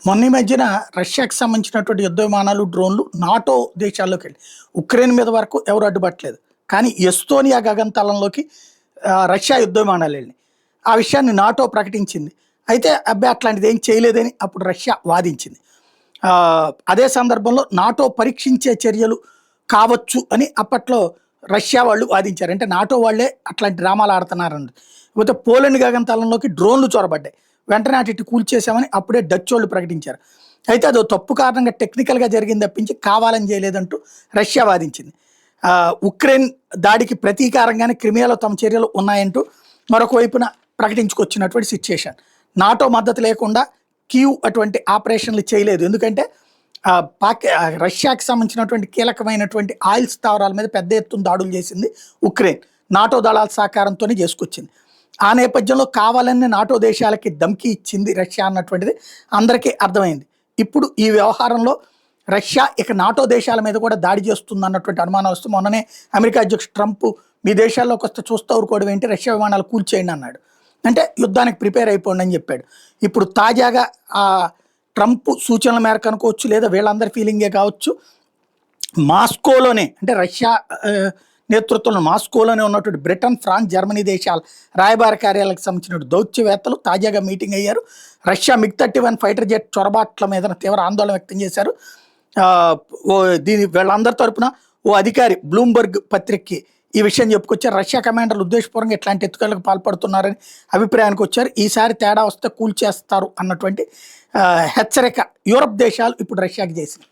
మొన్న ఈ మధ్యన రష్యాకి సంబంధించినటువంటి యుద్ధ విమానాలు, డ్రోన్లు నాటో దేశాల్లోకి వెళ్ళి ఉక్రెయిన్ మీద వరకు ఎవరు అడ్డుపట్టలేదు. కానీ ఎస్తోనియా గగనతలంలోకి రష్యా యుద్ధ విమానాలు వెళ్ళినాయి. ఆ విషయాన్ని నాటో ప్రకటించింది. అయితే అబ్బాయి అట్లాంటిది ఏం చేయలేదని అప్పుడు రష్యా వాదించింది. అదే సందర్భంలో నాటో పరీక్షించే చర్యలు కావచ్చు అని అప్పట్లో రష్యా వాళ్ళు వాదించారు. అంటే నాటో వాళ్ళే అట్లాంటి డ్రామాలు ఆడుతున్నారన్నది. ఇకపోతే పోలాండ్ గగనతలంలోకి డ్రోన్లు చొరబడ్డాయి. వెంటనే అటు ఇటు కూల్చేశామని అప్పుడే డచ్ వాళ్ళు ప్రకటించారు. అయితే అదో తప్పు కారణంగా టెక్నికల్గా జరిగింది తప్పించి కావాలని చేయలేదంటూ రష్యా వాదించింది. ఉక్రెయిన్ దాడికి ప్రతీకారంగానే క్రిమియాలో తమ చర్యలు ఉన్నాయంటూ మరొక వైపున ప్రకటించుకొచ్చినటువంటి సిచ్యుయేషన్. నాటో మద్దతు లేకుండా కీవ్ అటువంటి ఆపరేషన్లు చేయలేదు. ఎందుకంటే రష్యాకి సంబంధించినటువంటి కీలకమైనటువంటి ఆయిల్ స్థావరాల మీద పెద్ద ఎత్తున దాడులు చేసింది ఉక్రెయిన్. నాటో దళాల సహకారంతోనే చేసుకొచ్చింది. ఆ నేపథ్యంలో కావాలని నాటో దేశాలకి ధమ్కి ఇచ్చింది రష్యా అన్నటువంటిది అందరికీ అర్థమైంది. ఇప్పుడు ఈ వ్యవహారంలో రష్యా ఇక నాటో దేశాల మీద కూడా దాడి చేస్తుంది అన్నటువంటి అనుమానం వస్తూ మొన్ననే అమెరికా అధ్యక్షుడు ట్రంప్ మీ దేశాల్లోకి వస్తే చూస్తూ ఊరుకోవడం ఏంటి, రష్యా విమానాలు కూల్చేయండి అన్నాడు. అంటే యుద్ధానికి ప్రిపేర్ అయిపోండి అని చెప్పాడు. ఇప్పుడు తాజాగా ఆ ట్రంప్ సూచనల మేరకు అనుకోవచ్చు, లేదా వీళ్ళందరి ఫీలింగే కావచ్చు, మాస్కోలోనే అంటే రష్యా నేతృత్వంలో మాస్కోలోనే ఉన్నటువంటి బ్రిటన్, ఫ్రాన్స్, జర్మనీ దేశాల రాయబార కార్యాలకు సంబంధించిన దౌత్యవేత్తలు తాజాగా మీటింగ్ అయ్యారు. రష్యా MiG-31 ఫైటర్ జెట్ చొరబాట్ల మీద తీవ్ర ఆందోళన వ్యక్తం చేశారు. వీళ్ళందరి తరపున ఓ అధికారి బ్లూంబర్గ్ పత్రికకి ఈ విషయం చెప్పుకొచ్చారు. రష్యా కమాండర్లు ఉద్దేశపూర్వకంగా ఇట్లాంటి ఎత్తుకలకు పాల్పడుతున్నారని అభిప్రాయానికి వచ్చారు. ఈసారి తేడా వస్తే కూల్చేస్తారు అన్నటువంటి హెచ్చరిక యూరప్ దేశాలు ఇప్పుడు రష్యాకి చేసింది.